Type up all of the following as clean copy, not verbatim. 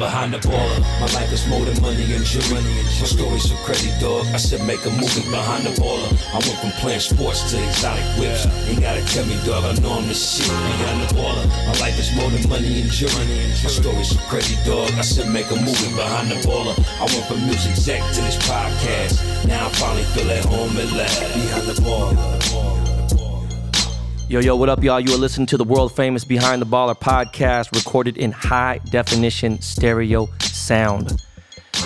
behind the baller. My life is more than money and jewelry. My story's so crazy, dog. I said make a movie behind the baller. I went from playing sports to exotic whips. Ain't gotta tell me, dog, I know I'm the shit behind the baller. My life is more than money and jewelry. My story's so crazy, dog. I said make a movie behind the baller. I went from music exec to this podcast. Now I finally feel at home at last. Behind the baller. Yo, what up, y'all? You are listening to the world famous Behind the Baller podcast, recorded in high definition stereo sound.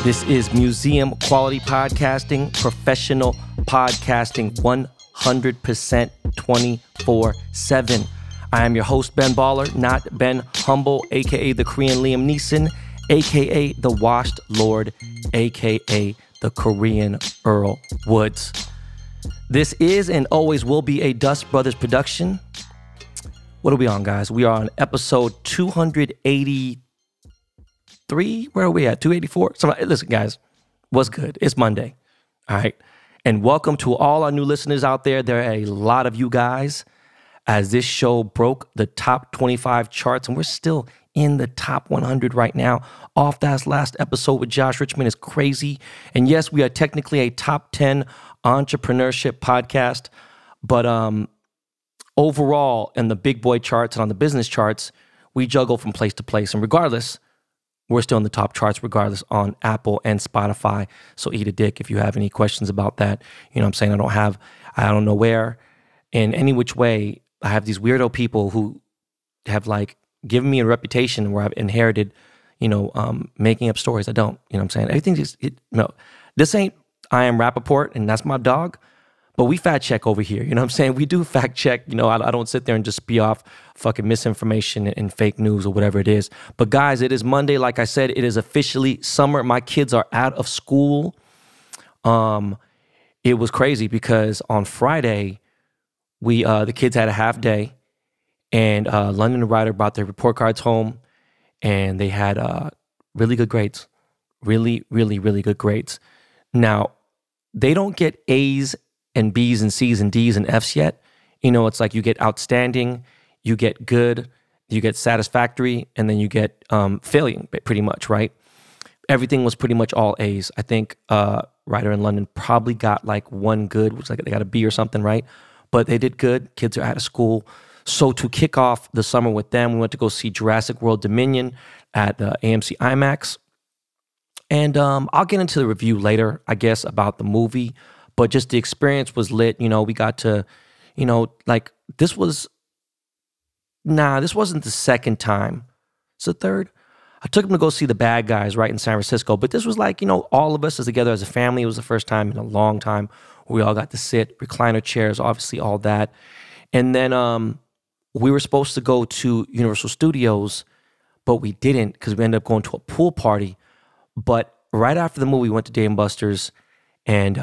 This is museum quality podcasting, professional podcasting, 100% 24/7. I am your host, Ben Baller, not Ben Humble, aka the Korean Liam Neeson, aka the Washed Lord, aka the Korean Earl Woods. This is and always will be a Dust Brothers production. What are we on, guys? We are on episode 283. Where are we at? 284? Listen, guys, what's good? It's Monday, all right? And welcome to all our new listeners out there. There are a lot of you guys, as this show broke the top 25 charts, and we're still in the top 100 right now. Off that last episode with Josh Richmond is crazy. And yes, we are technically a top 10 entrepreneurship podcast, but overall in the big boy charts and on the business charts, we juggle from place to place. And regardless, we're still in the top charts regardless on Apple and Spotify. So eat a dick if you have any questions about that. You know what I'm saying? I don't know where, in any which way, I have these weirdo people who have like given me a reputation where I've inherited, making up stories. I don't, you know what I'm saying? Everything just, this ain't I Am Rappaport, and that's my dog, but we fact check over here, you know what I'm saying? We do fact check, I don't sit there and just be off fucking misinformation and fake news or whatever it is. But guys, it is Monday. Like I said, it is officially summer. My kids are out of school. It was crazy because on Friday, the kids had a half day, and London and Ryder brought their report cards home, and they had really good grades. Really, really, really good grades. Now, they don't get A's and B's and C's and D's and F's yet. It's like you get outstanding, you get good, you get satisfactory, and then you get failing, pretty much, right? Everything was pretty much all A's. I think Ryder in London probably got like one good, which like they got a B or something, right? But they did good. Kids are out of school. So to kick off the summer with them, we went to go see Jurassic World Dominion at AMC IMAX. And I'll get into the review later, I guess, about the movie. But just the experience was lit. We got to, this wasn't the second time. It's the third. I took them to go see The Bad Guys right in San Francisco. But this was like, all of us as together as a family. It was the first time in a long time where we all got to sit, recliner chairs, obviously all that. And then we were supposed to go to Universal Studios, but we didn't because we ended up going to a pool party. But right after the movie, we went to Dave & Buster's, and,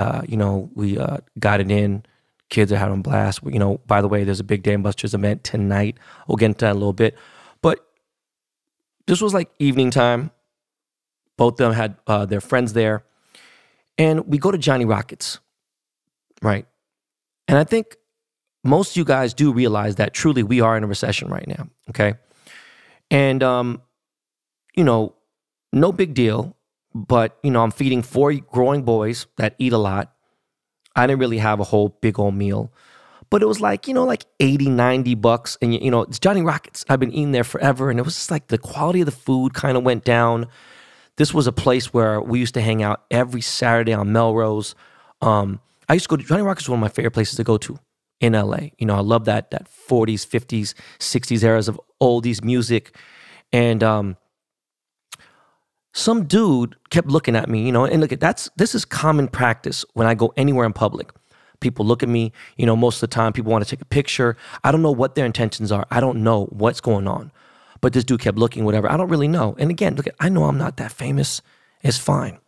we got it in. Kids are having a blast. By the way, there's a big Dave & Buster's event tonight. We'll get into that in a little bit. But this was like evening time. Both of them had their friends there. And we go to Johnny Rockets, right? And I think most of you guys do realize that truly we are in a recession right now, okay? And, no big deal. But, I'm feeding 4 growing boys that eat a lot. I didn't really have a whole big old meal. But it was like, like $80, $90. And, it's Johnny Rockets. I've been eating there forever. And it was just like the quality of the food kind of went down. This was a place where we used to hang out every Saturday on Melrose. I used to go to Johnny Rockets, was one of my favorite places to go to in LA. I love that 40s, 50s, 60s eras of oldies music. And, some dude kept looking at me, and look, this is common practice when I go anywhere in public. People look at me, most of the time people want to take a picture. I don't know what their intentions are. I don't know what's going on. But this dude kept looking, whatever. I don't really know. And again, look, I know I'm not that famous. It's fine.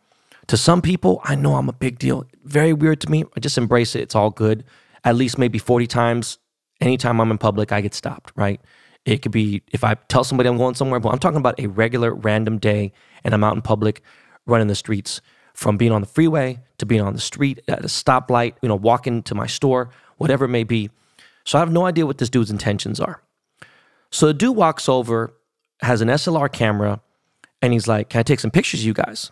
To some people, I know I'm a big deal. Very weird to me. I just embrace it. It's all good. At least maybe 40 times, anytime I'm in public, I get stopped, right? It could be if I tell somebody I'm going somewhere, but I'm talking about a regular random day and I'm out in public running the streets, from being on the freeway to being on the street at a stoplight, walking to my store, whatever it may be. So I have no idea what this dude's intentions are. So the dude walks over, has an SLR camera, And he's like, can I take some pictures of you guys?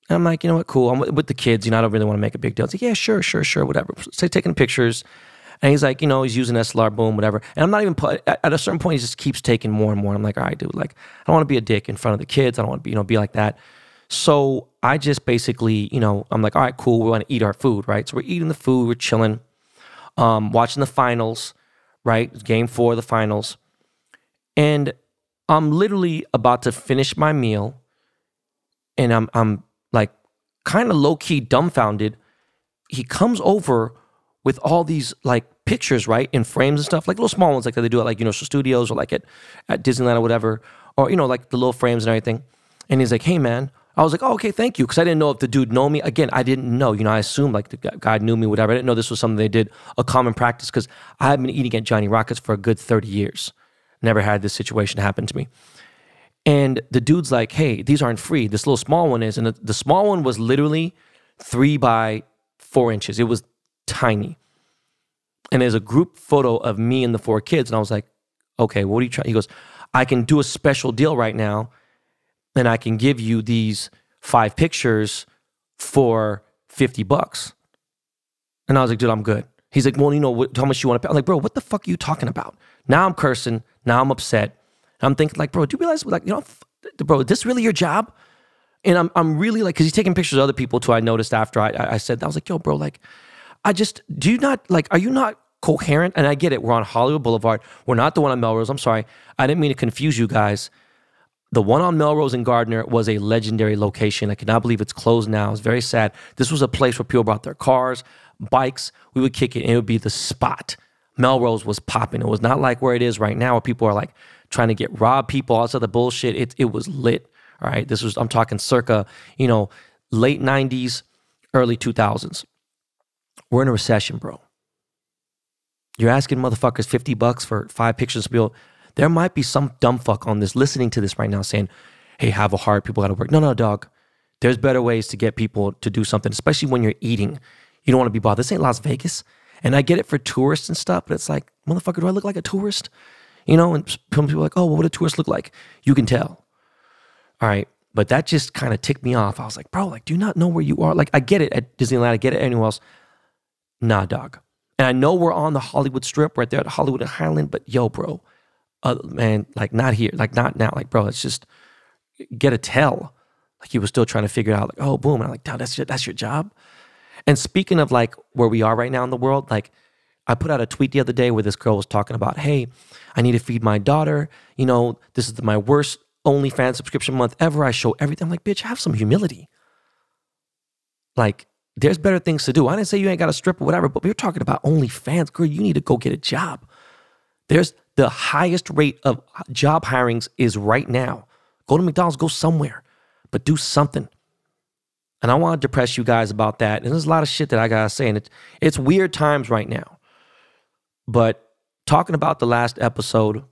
And I'm like, you know what, cool. I'm with the kids, I don't really want to make a big deal. It's like, yeah, sure, whatever. So taking pictures. And he's like, he's using SLR, boom, whatever. And I'm not even, at a certain point, he just keeps taking more and more. I'm like, all right, dude, like, I don't want to be a dick in front of the kids. I don't want to be, be like that. So I just basically, I'm like, all right, cool. We want to eat our food, right? So we're eating the food, we're chilling, watching the finals, right? Game 4 of the finals. And I'm literally about to finish my meal. And I'm like kind of low-key dumbfounded. He comes over with all these like pictures, right, in frames and stuff, like little small ones like that they do at like Universal Studios or like at Disneyland or whatever, or like the little frames and everything. And he's like, hey man, I was like, oh, okay, thank you, because I didn't know if the dude know me. Again, I didn't know, I assumed like the guy knew me, whatever. I didn't know this was something they did, a common practice, because I had been eating at Johnny Rockets for a good 30 years. Never had this situation happen to me. And the dude's like, hey, these aren't free. This little small one is. And the small one was literally 3 by 4 inches. It was tiny. And there's a group photo of me and the 4 kids. And I was like, okay, what are you trying? He goes, I can do a special deal right now. And I can give you these 5 pictures for $50. And I was like, dude, I'm good. He's like, well, how much you want to pay? I'm like, bro, what the fuck are you talking about? Now I'm cursing. Now I'm upset. I'm thinking like, bro, do you realize, like, bro, is this really your job? And I'm really like, because he's taking pictures of other people too. I noticed after I said that, I was like, yo, bro, like, are you not coherent? And I get it. We're on Hollywood Boulevard. We're not the one on Melrose. I'm sorry. I didn't mean to confuse you guys. The one on Melrose and Gardner was a legendary location. I cannot believe it's closed now. It's very sad. This was a place where people brought their cars, bikes. We would kick it, and it would be the spot. Melrose was popping. It was not like where it is right now, where people are like trying to get robbed people, all this other bullshit. It was lit. All right. I'm talking circa, late 90s, early 2000s. We're in a recession, bro. You're asking motherfuckers $50 for 5 pictures of people. There might be some dumb fuck on this listening to this right now saying, hey, have a heart, people got to work. No, dog. There's better ways to get people to do something, especially when you're eating. You don't want to be bothered. This ain't Las Vegas. And I get it for tourists and stuff, but it's like, motherfucker, do I look like a tourist? And some people are like, oh, well, what do tourists look like? You can tell. All right. But that just kind of ticked me off. I was like, bro, like, do you not know where you are? Like, I get it at Disneyland. I get it anywhere else. Nah, dog. And I know we're on the Hollywood Strip right there at Hollywood and Highland, but yo, bro, man, like, not here. Like, not now. Like, bro, it's just, get a tell. Like, he was still trying to figure it out. Like, oh, boom. And I'm like, damn, that's your job? And speaking of like where we are right now in the world, like I put out a tweet the other day where this girl was talking about, hey, I need to feed my daughter. This is my worst OnlyFans subscription month ever. I show everything. I'm like, bitch, have some humility. Like, there's better things to do. I didn't say you ain't got a strip or whatever, but we're talking about OnlyFans. Girl, you need to go get a job. There's the highest rate of job hirings is right now. Go to McDonald's, go somewhere, but do something. And I want to depress you guys about that. And there's a lot of shit that I got to say. And it's weird times right now. But talking about the last episode,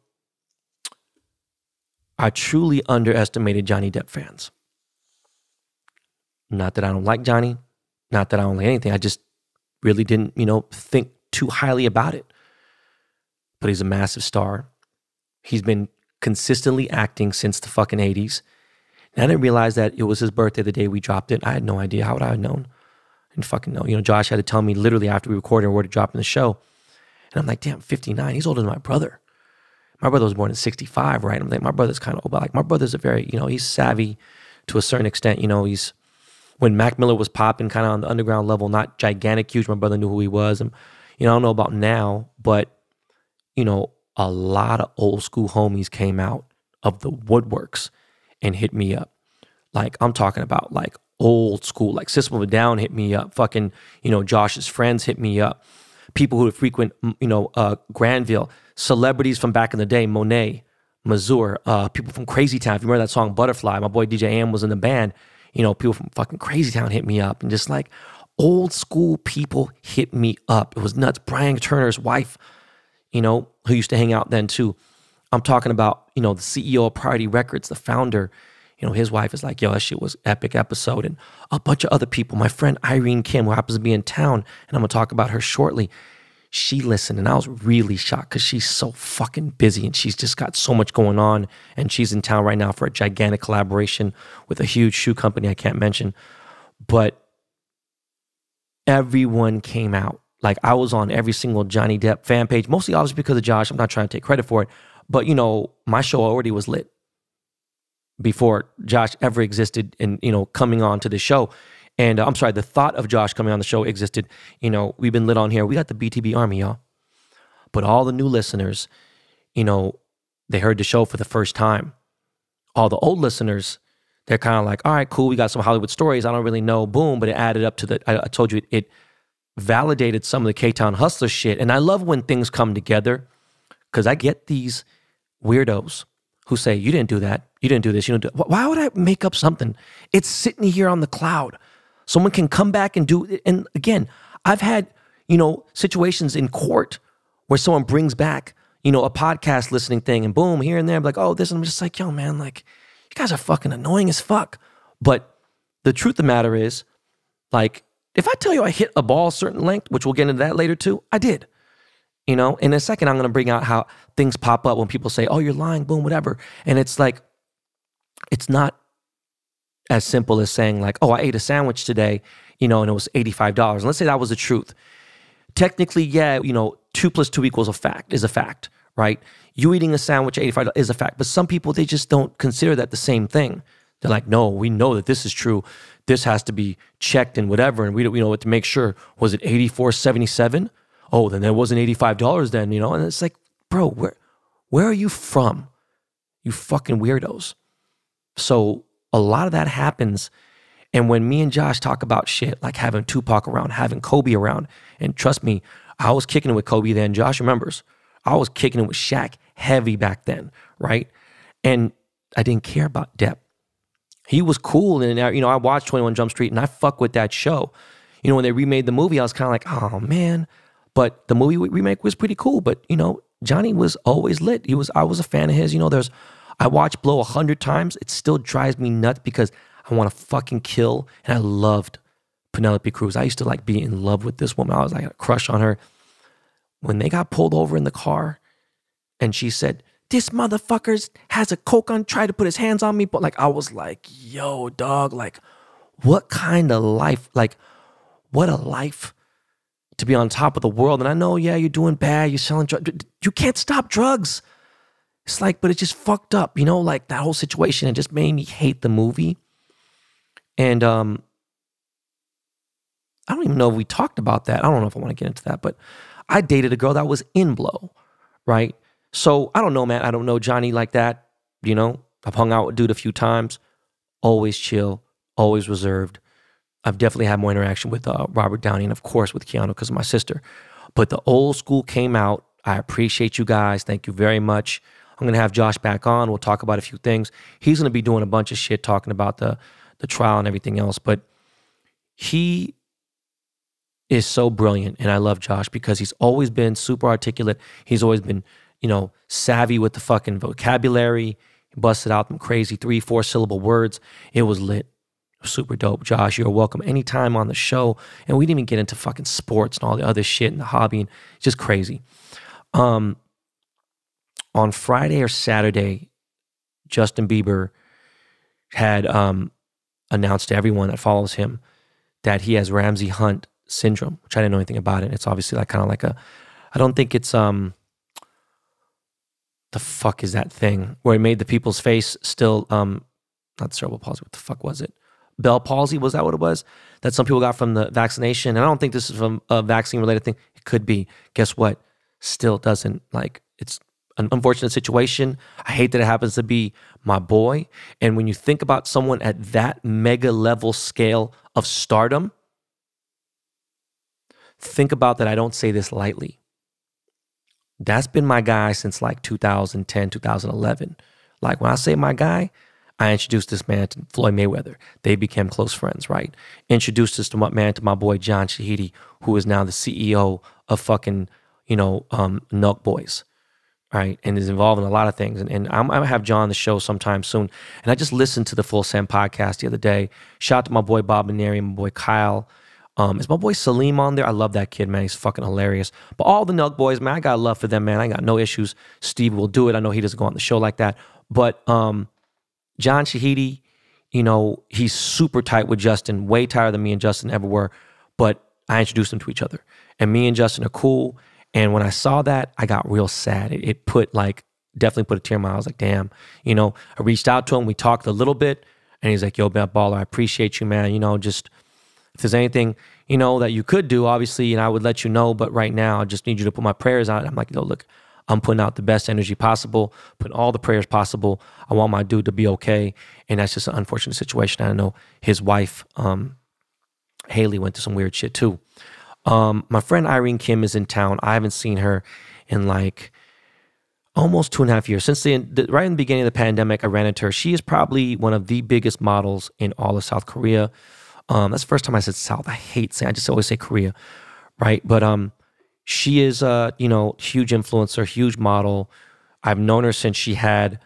I truly underestimated Johnny Depp fans. Not that I don't like Johnny. Not that I don't like anything. I just really didn't, think too highly about it. But he's a massive star. He's been consistently acting since the fucking 80s. And I didn't realize that it was his birthday the day we dropped it. I had no idea. How would I have known? I didn't fucking know. Josh had to tell me literally after we recorded where to drop in the show. And I'm like, damn, 59. He's older than my brother. My brother was born in 65, right? I'm like, my brother's kind of old, but like my brother's a very, he's savvy to a certain extent. He's, when Mac Miller was popping kind of on the underground level, not gigantic, huge, my brother knew who he was. And, I don't know about now, but, a lot of old school homies came out of the woodworks and hit me up. Like, I'm talking about like old school, like System of a Down hit me up. Fucking, Josh's friends hit me up. People who would frequent, Granville, celebrities from back in the day, Monet, Mazur, people from Crazy Town. If you remember that song Butterfly, my boy DJ Am was in the band. People from fucking Crazy Town hit me up. And just like old school people hit me up. It was nuts. Brian Turner's wife, who used to hang out then too. I'm talking about, the CEO of Priority Records, the founder, his wife is like, yo, that shit was epic episode. And a bunch of other people, my friend Irene Kim, who happens to be in town, and I'm going to talk about her shortly. she listened, and I was really shocked because she's so fucking busy and she's just got so much going on. And she's in town right now for a gigantic collaboration with a huge shoe company I can't mention. But everyone came out. Like, I was on every single Johnny Depp fan page, mostly obviously because of Josh. I'm not trying to take credit for it. But, you know, my show already was lit before Josh ever existed and, you know, coming on to the show. And I'm sorry, the thought of Josh coming on the show existed. You know, we've been lit on here. We got the BTB Army, y'all. But all the new listeners, you know, they heard the show for the first time. All the old listeners, they're kind of like, all right, cool. We got some Hollywood stories. I don't really know. Boom. But it added up to the, I told you, it validated some of the K-Town hustler shit. And I love when things come together because I get these weirdos who say, you didn't do that. You didn't do this. You didn't do. Why would I make up something? It's sitting here on the cloud. Someone can come back and do it. And again, I've had, you know, situations in court where someone brings back, you know, a podcast listening thing and boom, here and there, I'm like, oh, this. And I'm just like, yo, man, like, you guys are fucking annoying as fuck. But the truth of the matter is, like, if I tell you I hit a ball a certain length, which we'll get into that later too, I did. You know, in a second, I'm going to bring out how things pop up when people say, oh, you're lying, boom, whatever. And it's like, it's not as simple as saying like, oh, I ate a sandwich today, you know, and it was $85. And let's say that was the truth. Technically, yeah, you know, 2 + 2 = a fact, is a fact, right? You eating a sandwich at $85 is a fact. But some people, they just don't consider that the same thing. They're like, no, we know that this is true. This has to be checked and whatever. And we know what to make sure. Was it $84.77? Oh, then there wasn't $85 then, you know? And it's like, bro, where are you from? You fucking weirdos. So a lot of that happens. And when me and Josh talk about shit, like having Tupac around, having Kobe around, and trust me, I was kicking it with Kobe then. Josh remembers. I was kicking it with Shaq heavy back then, right? And I didn't care about Depp. He was cool. And, you know, I watched 21 Jump Street and I fuck with that show. You know, when they remade the movie, I was kind of like, oh, man. But the movie remake was pretty cool. But, you know, Johnny was always lit. I was a fan of his. You know, I watched Blow 100 times. It still drives me nuts because I want to fucking kill. And I loved Penelope Cruz. I used to like be in love with this woman. I was like a crush on her. When they got pulled over in the car and she said, this motherfucker has a coke on, tried to put his hands on me. But like, I was like, yo, dog, like what kind of life? Like, what a life to be on top of the world. And I know, yeah, you're doing bad. You're selling drugs. You can't stop drugs. It's like, but it's just fucked up, you know, like that whole situation. It just made me hate the movie. And I don't even know if we talked about that. I don't know if I want to get into that, but I dated a girl that was in Blow, right? So I don't know, man. I don't know Johnny like that. You know, I've hung out with dude a few times. Always chill, always reserved. I've definitely had more interaction with Robert Downey and of course with Keanu because of my sister. But the old school came out. I appreciate you guys. Thank you very much. I'm going to have Josh back on. We'll talk about a few things. He's going to be doing a bunch of shit talking about the trial and everything else. But he is so brilliant. And I love Josh because he's always been super articulate. He's always been, you know, savvy with the fucking vocabulary. He busted out them crazy 3-4 syllable words. It was lit. Super dope. Josh, you're welcome anytime on the show. And we didn't even get into fucking sports and all the other shit and the hobby. And just crazy. On Friday or Saturday, Justin Bieber had announced to everyone that follows him that he has Ramsay Hunt syndrome, which I didn't know anything about it. It's obviously like kind of like I don't think it's the fuck is that thing where it made the people's face still not cerebral palsy. What the fuck was it? Bell palsy, was that what it was? That some people got from the vaccination. And I don't think this is from a vaccine-related thing. It could be. Guess what? Still doesn't, like, it's an unfortunate situation. I hate that it happens to be my boy. And when you think about someone at that mega level scale of stardom, think about that. I don't say this lightly. That's been my guy since like 2010, 2011. Like when I say my guy, I introduced this man to Floyd Mayweather. They became close friends, right? Introduced this to my boy John Shahidi, who is now the CEO of fucking, you know, Nelk Boys, right? And is involved in a lot of things. And I'm going to have John on the show sometime soon. And I just listened to the Full Send podcast the other day. Shout out to my boy Bob Maneri and my boy Kyle. Is my boy Salim on there? I love that kid, man. He's fucking hilarious. But all the Nelk boys, man, I got love for them, man. I got no issues. Steve will do it. I know he doesn't go on the show like that. But John Shahidi, you know, he's super tight with Justin, way tighter than me and Justin ever were. But I introduced them to each other. And me and Justin are cool. And when I saw that, I got real sad. It put like, definitely put a tear in my eye. I was like, damn. You know, I reached out to him. We talked a little bit. And he's like, yo, Bad Baller, I appreciate you, man. You know, just if there's anything, you know, that you could do, obviously, and I would let you know. But right now, I just need you to put my prayers out. I'm like, yo, look, I'm putting out the best energy possible, putting all the prayers possible. I want my dude to be okay. And that's just an unfortunate situation. I know his wife, Haley, went through some weird shit too. My friend Irene Kim is in town. I haven't seen her in like almost 2.5 years. Since right in the beginning of the pandemic, I ran into her. She is probably one of the biggest models in all of South Korea. That's the first time I said South. I hate saying, I just always say Korea, right? But she is you know, huge influencer, huge model. I've known her since she had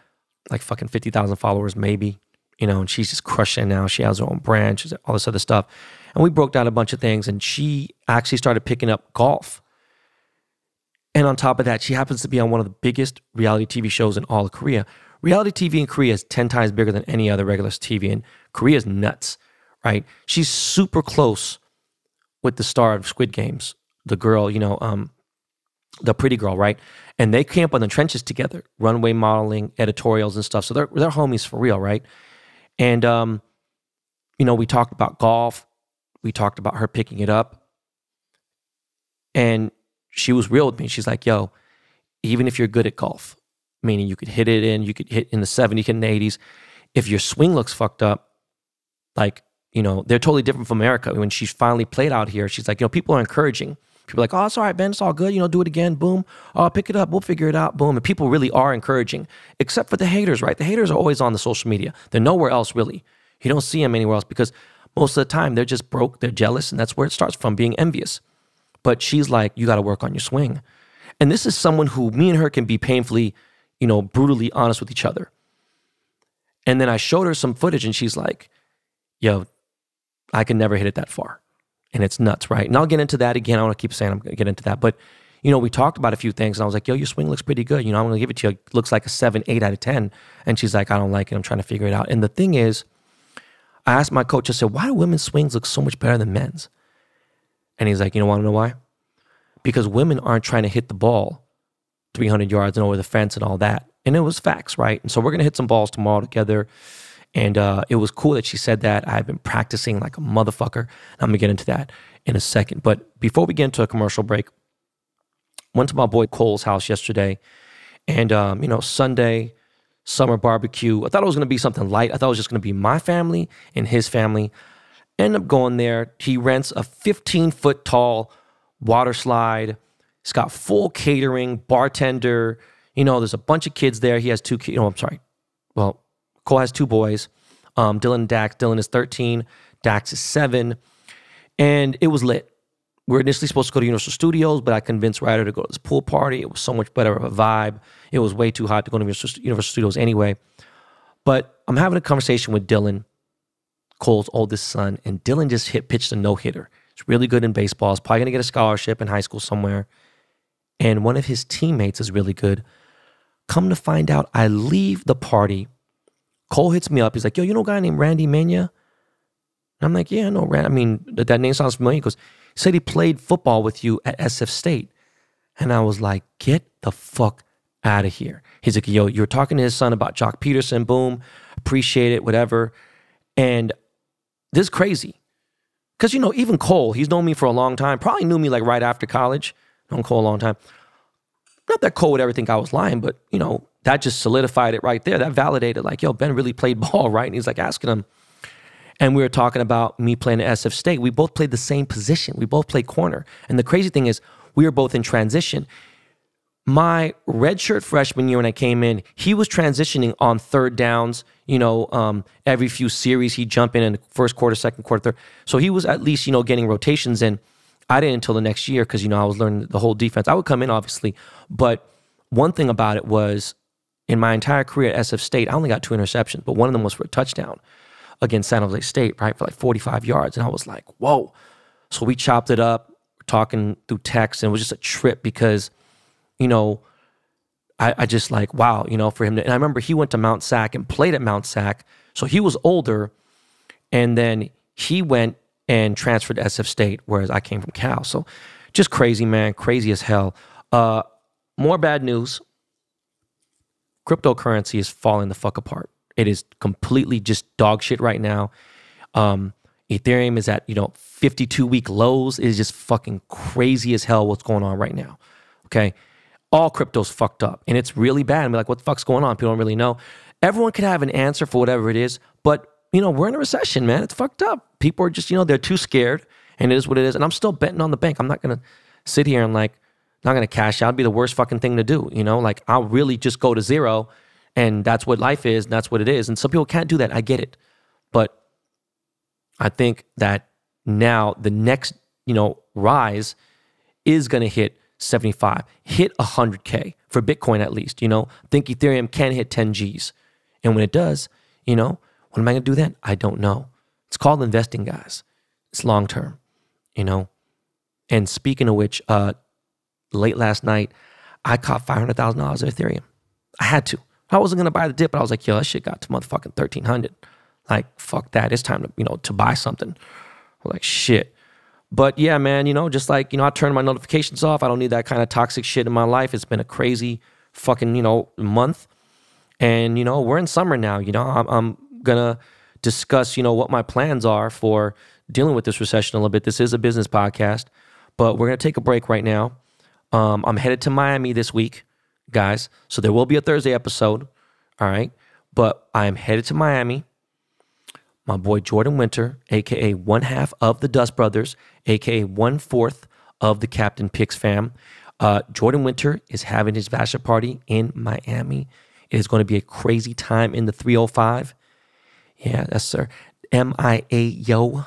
like fucking 50,000 followers, maybe, you know, and she's just crushing now. She has her own brand, she's all this other stuff. And we broke down a bunch of things, and she actually started picking up golf. And on top of that, she happens to be on one of the biggest reality TV shows in all of Korea. Reality TV in Korea is 10 times bigger than any other regular TV, and Korea is nuts, right? She's super close with the star of Squid Games, the girl, you know, the pretty girl, right? And they came up on the trenches together, runway modeling, editorials and stuff. So they're homies for real, right? And, you know, we talked about golf. We talked about her picking it up. And she was real with me. She's like, yo, even if you're good at golf, meaning you could hit it in, you could hit in the 70s and the 80s, if your swing looks fucked up, like, you know, they're totally different from America. When she finally played out here, she's like, you know, people are encouraging. People are like, oh, it's all right, Ben, it's all good. You know, do it again, boom. Oh, pick it up, we'll figure it out, boom. And people really are encouraging, except for the haters, right? The haters are always on the social media. They're nowhere else, really. You don't see them anywhere else because most of the time they're just broke, they're jealous, and that's where it starts from, being envious. But she's like, you got to work on your swing. And this is someone who, me and her can be painfully, you know, brutally honest with each other. And then I showed her some footage and she's like, yo, I can never hit it that far. And it's nuts, right? And I'll get into that again. I want to keep saying I'm going to get into that. But, you know, we talked about a few things and I was like, yo, your swing looks pretty good. You know, I'm going to give it to you. It looks like a 7, 8 out of 10. And she's like, I don't like it. I'm trying to figure it out. And the thing is, I asked my coach, I said, why do women's swings look so much better than men's? And he's like, you know, want to know why? Because women aren't trying to hit the ball 300 yards and over the fence and all that. And it was facts, right? And so we're going to hit some balls tomorrow together. And it was cool that she said that. I've been practicing like a motherfucker. I'm going to get into that in a second. But before we get into a commercial break, went to my boy Cole's house yesterday. And, you know, Sunday, summer barbecue. I thought it was going to be something light. I thought it was just going to be my family and his family. Ended up going there. He rents a 15-foot tall water slide. It's got full catering, bartender. You know, there's a bunch of kids there. He has 2 kids. I'm sorry. Well, Cole has 2 boys, Dylan and Dax. Dylan is 13, Dax is 7, and it was lit. We were initially supposed to go to Universal Studios, but I convinced Ryder to go to this pool party. It was so much better of a vibe. It was way too hot to go to Universal Studios anyway. But I'm having a conversation with Dylan, Cole's oldest son, and Dylan just pitched a no-hitter. He's really good in baseball. He's probably going to get a scholarship in high school somewhere. And one of his teammates is really good. Come to find out, I leave the party. Cole hits me up. He's like, yo, you know a guy named Randy Mania? And I'm like, yeah, I know Randy. I mean, that name sounds familiar. He goes, he said he played football with you at SF State. And I was like, get the fuck out of here. He's like, yo, you're talking to his son about Jock Peterson. Boom. Appreciate it, whatever. And this is crazy. Because, you know, even Cole, he's known me for a long time. Probably knew me like right after college. Known Cole a long time. Not that Cole would ever think I was lying, but, you know, that just solidified it right there. That validated like, yo, Ben really played ball, right? And he's like asking him. And we were talking about me playing at SF State. We both played the same position. We both played corner. And the crazy thing is we were both in transition. My redshirt freshman year when I came in, he was transitioning on third downs. You know, every few series he'd jump in the first quarter, second quarter, third. So he was at least, you know, getting rotations in. I didn't until the next year because, you know, I was learning the whole defense. I would come in, obviously. But one thing about it was in my entire career at SF State, I only got 2 interceptions, but one of them was for a touchdown against San Jose State, right, for like 45 yards. And I was like, whoa. So we chopped it up, talking through text, and it was just a trip because, you know, I just like, wow, you know, for him to, and I remember he went to Mount Sac and played at Mount Sac. So he was older, and then he went and transferred to SF State, whereas I came from Cal. So just crazy, man, crazy as hell. More bad news. Cryptocurrency is falling the fuck apart. It is completely just dog shit right now. Ethereum is at, 52-week lows. It is just fucking crazy as hell what's going on right now. Okay. All crypto's fucked up, and it's really bad. I'm like, what the fuck's going on? People don't really know. Everyone could have an answer for whatever it is, but we're in a recession, man. It's fucked up. People are just, they're too scared, and it is what it is. And I'm still betting on the bank. I'm not going to sit here and not going to cash out. It'd be the worst fucking thing to do. I'll really just go to zero, and that's what life is, and that's what it is. And some people can't do that. I get it. But I think that now the next, rise is going to hit 75, hit 100K for Bitcoin at least. I think Ethereum can hit 10 Gs. And when it does, what am I going to do then? I don't know. It's called investing, guys. It's long term, And speaking of which, late last night, I caught $500,000 of Ethereum. I had to. I wasn't going to buy the dip, but I was like, yo, that shit got to motherfucking 1,300. Like, fuck that. It's time to, to buy something. I'm like, shit. But yeah, man, just like, I turned my notifications off. I don't need that kind of toxic shit in my life. It's been a crazy fucking, month. And, we're in summer now. I'm going to discuss, what my plans are for dealing with this recession a little bit. This is a business podcast, but we're going to take a break right now. I'm headed to Miami this week, guys. So there will be a Thursday episode. All right. But I am headed to Miami. My boy Jordan Winter, a.k.a. one half of the Dust Brothers, a.k.a. 1/4 of the Captain Picks fam. Jordan Winter is having his bachelor party in Miami. It is going to be a crazy time in the 305. Yeah, that's sir. MIA, yo.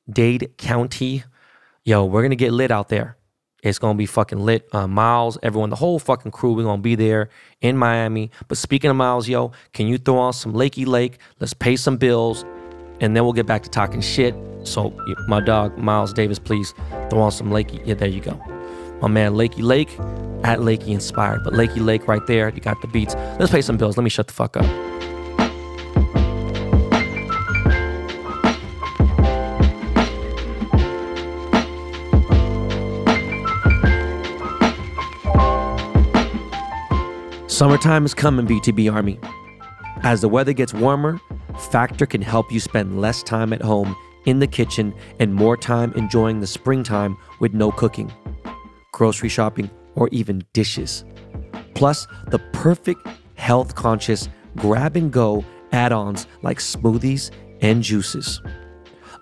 Dade County. Yo, we're going to get lit out there. It's going to be fucking lit. Miles, everyone, the whole fucking crew, we're going to be there in Miami. But speaking of Miles, yo, can you throw on some Lakey Lake? Let's pay some bills. And then we'll get back to talking shit. So my dog, Miles Davis, please throw on some Lakey. Yeah, there you go. My man, Lakey Lake, at Lakey Inspired. But Lakey Lake right there, you got the beats. Let's pay some bills. Let me shut the fuck up. Summertime is coming, BTB Army. As the weather gets warmer, Factor can help you spend less time at home in the kitchen and more time enjoying the springtime with no cooking, grocery shopping, or even dishes. Plus, the perfect health-conscious grab-and-go add-ons like smoothies and juices.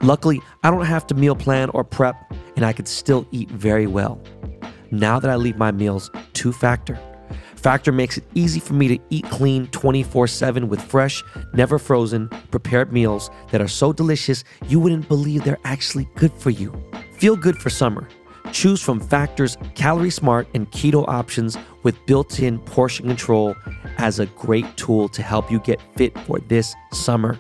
Luckily, I don't have to meal plan or prep, and I can still eat very well. Now that I leave my meals to Factor, Factor makes it easy for me to eat clean 24/7 with fresh, never frozen, prepared meals that are so delicious you wouldn't believe they're actually good for you. Feel good for summer. Choose from Factor's Calorie Smart and Keto options with built-in portion control as a great tool to help you get fit for this summer.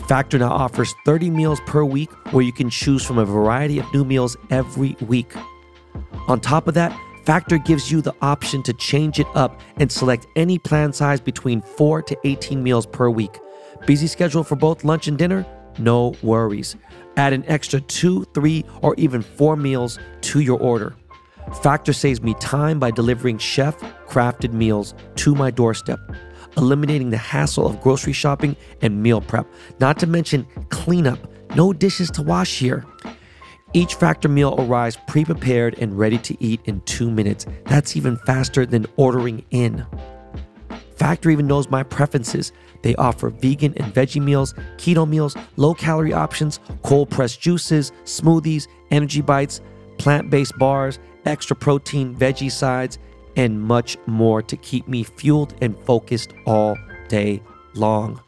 Factor now offers 30 meals per week where you can choose from a variety of new meals every week. On top of that, Factor gives you the option to change it up and select any plan size between 4 to 18 meals per week. Busy schedule for both lunch and dinner? No worries. Add an extra 2, 3, or even 4 meals to your order. Factor saves me time by delivering chef-crafted meals to my doorstep, eliminating the hassle of grocery shopping and meal prep, not to mention cleanup. No dishes to wash here. Each Factor meal arrives pre-prepared and ready to eat in 2 minutes. That's even faster than ordering in. Factor even knows my preferences. They offer vegan and veggie meals, keto meals, low-calorie options, cold-pressed juices, smoothies, energy bites, plant-based bars, extra protein veggie sides, and much more to keep me fueled and focused all day long.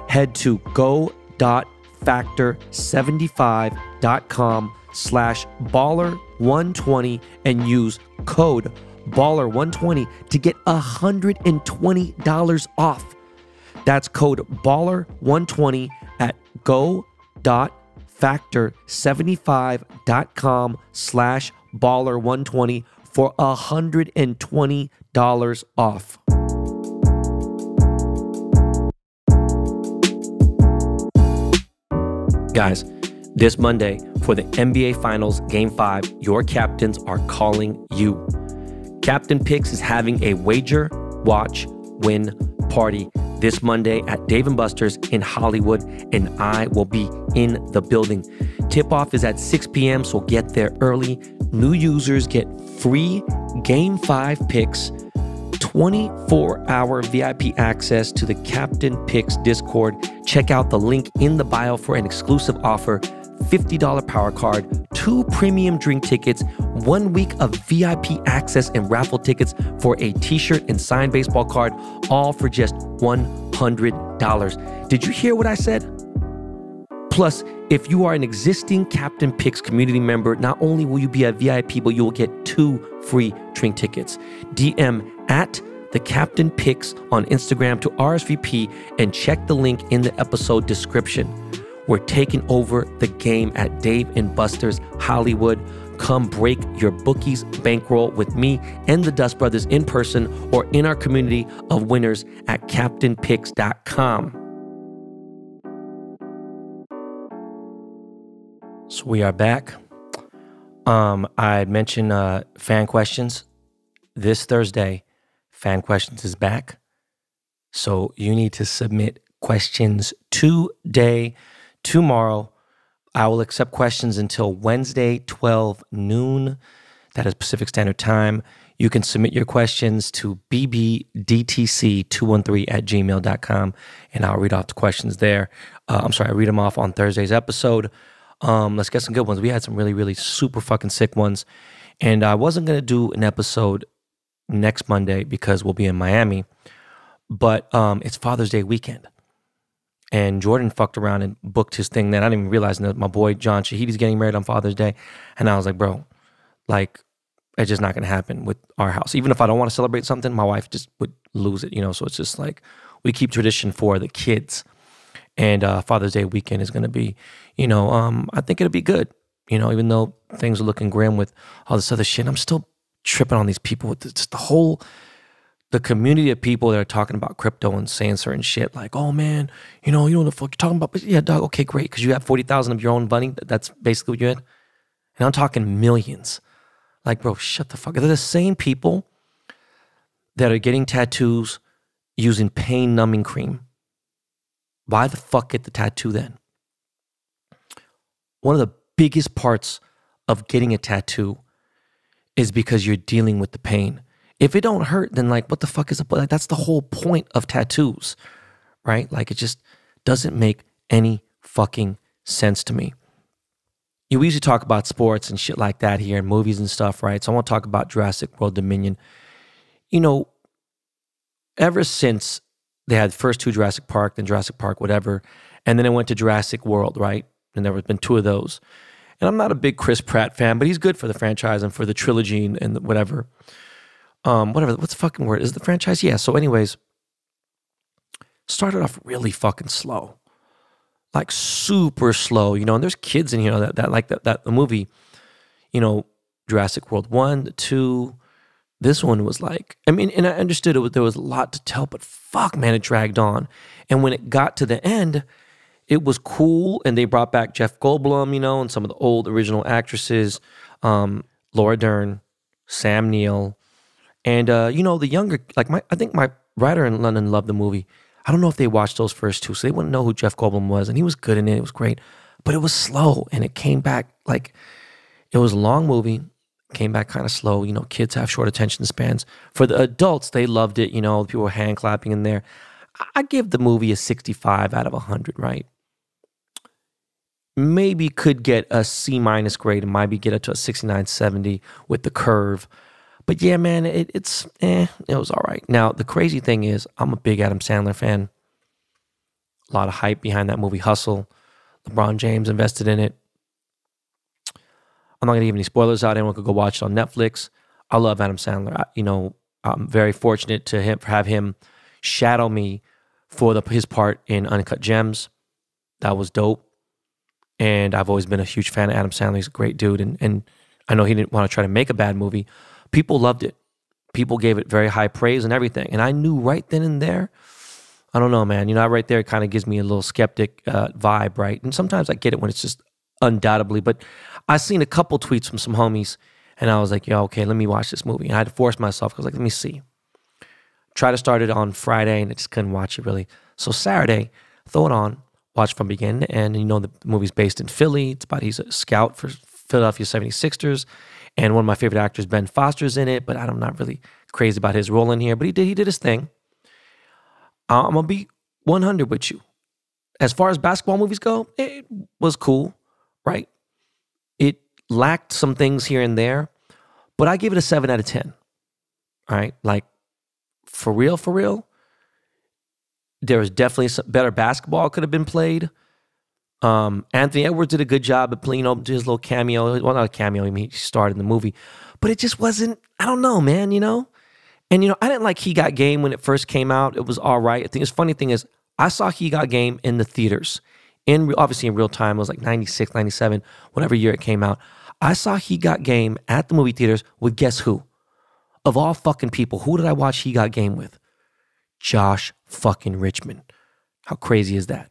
Head to go.factor75.com/baller120 and use code baller120 to get $120 off. That's code baller120 at go.factor75.com/baller120 factor75.com/baller120 for $120 off. Guys, this Monday for the NBA Finals Game 5, your captains are calling you. Captain Picks is having a wager, watch, win party this Monday at Dave & Buster's in Hollywood, and I will be in the building. Tip-off is at 6 p.m., so get there early. New users get free Game 5 picks, 24-hour VIP access to the Captain Picks Discord. Check out the link in the bio for an exclusive offer, $50 power card, 2 premium drink tickets, 1 week of VIP access and raffle tickets for a t-shirt and signed baseball card, all for just $100. Did you hear what I said? Plus, if you are an existing Captain Picks community member, not only will you be a VIP, but you will get 2 free drink tickets. DM at the Captain Picks on Instagram to RSVP and check the link in the episode description. We're taking over the game at Dave & Buster's Hollywood. Come break your bookies bankroll with me and the Dust Brothers in person or in our community of winners at CaptainPicks.com. So we are back. I had mentioned fan questions. This Thursday, fan questions is back. So you need to submit questions today. Tomorrow, I will accept questions until Wednesday, 12 noon. That is Pacific Standard Time. You can submit your questions to bbdtc213@gmail.com, and I'll read off the questions there. I read them off on Thursday's episode. Let's get some good ones. We had some really, really super fucking sick ones. And I wasn't going to do an episode next Monday because we'll be in Miami. But it's Father's Day weekend. And Jordan fucked around and booked his thing. Then I didn't even realize that my boy John Shahidi's getting married on Father's Day. And I was like, bro, like, it's just not going to happen with our house. Even if I don't want to celebrate something, my wife just would lose it, you know? So it's just like, we keep tradition for the kids. And Father's Day weekend is going to be, you know, I think it'll be good. You know, even though things are looking grim with all this other shit, I'm still tripping on these people with just the community of people that are talking about crypto and saying certain shit like, oh man, you know what the fuck you're talking about? But yeah, dog, okay, great, because you have 40,000 of your own money. That's basically what you had. And I'm talking millions. Like, bro, shut the fuck up. They're the same people that are getting tattoos using pain numbing cream. Why the fuck get the tattoo then? One of the biggest parts of getting a tattoo is because you're dealing with the pain. If it don't hurt, then like, what the fuck is the point? Like, that's the whole point of tattoos, right? Like, it just doesn't make any fucking sense to me. We usually talk about sports and shit like that here and movies and stuff, right? So I want to talk about Jurassic World Dominion. You know, ever since they had the first 2 Jurassic Park, then Jurassic Park, whatever, and then it went to Jurassic World, right? And there have been 2 of those. And I'm not a big Chris Pratt fan, but he's good for the franchise and for the trilogy and whatever. What's the fucking word? Is it the franchise? Yeah. So anyways, started off really fucking slow. Like super slow, you know, and there's kids in here that like that the movie, you know, Jurassic World 1, 2. This one was like, I mean, and I understood there was a lot to tell, but fuck, man, it dragged on. And when it got to the end, it was cool, and they brought back Jeff Goldblum, you know, and some of the old original actresses, Laura Dern, Sam Neill, and you know, the younger, like I think my writer in London loved the movie. I don't know if they watched those first 2, so they wouldn't know who Jeff Goldblum was, and he was good in it. It was great, but it was slow, and it came back like it was a long movie. Came back kind of slow. You know, kids have short attention spans. For the adults, they loved it. You know, people were hand clapping in there. I give the movie a 65 out of 100, right? Maybe could get a C- grade and maybe get it to a 69, 70 with the curve. But yeah, man, it was all right. Now, the crazy thing is, I'm a big Adam Sandler fan. A lot of hype behind that movie, Hustle. LeBron James invested in it. I'm not going to give any spoilers out. Anyone could go watch it on Netflix. I love Adam Sandler. I'm very fortunate to have him shadow me for his part in Uncut Gems. That was dope. And I've always been a huge fan of Adam Sandler. He's a great dude. And I know he didn't want to try to make a bad movie. People loved it. People gave it very high praise and everything. And I knew right then and there, I don't know, man. You know, right there, it kind of gives me a little skeptic vibe, right? And sometimes I get it when it's just undoubtedly. But I seen a couple tweets from some homies, and I was like, yo, okay, let me watch this movie. And I had to force myself, because like, let me see. Try to start it on Friday, and I just couldn't watch it really. So Saturday, throw it on, watch from beginning. And you know, the movie's based in Philly. It's about, he's a scout for Philadelphia 76ers. And one of my favorite actors, Ben Foster's in it, but I'm not really crazy about his role in here. But he did his thing. I'm going to be 100 with you. As far as basketball movies go, it was cool, right? It lacked some things here and there, but I give it a 7 out of 10. All right? Like, for real, there was definitely some better basketball could have been played. Anthony Edwards did a good job at playing, did his little cameo. Well, not a cameo, I mean, he starred in the movie. But it just wasn't, I don't know, man, you know? And, you know, I didn't like He Got Game when it first came out. It was all right. I think the funny thing is, I saw He Got Game in the theaters. Obviously in real time. It was like 96, 97, whatever year it came out. I saw He Got Game at the movie theaters with guess who? Of all fucking people, who did I watch He Got Game with? Josh fucking Richmond. How crazy is that?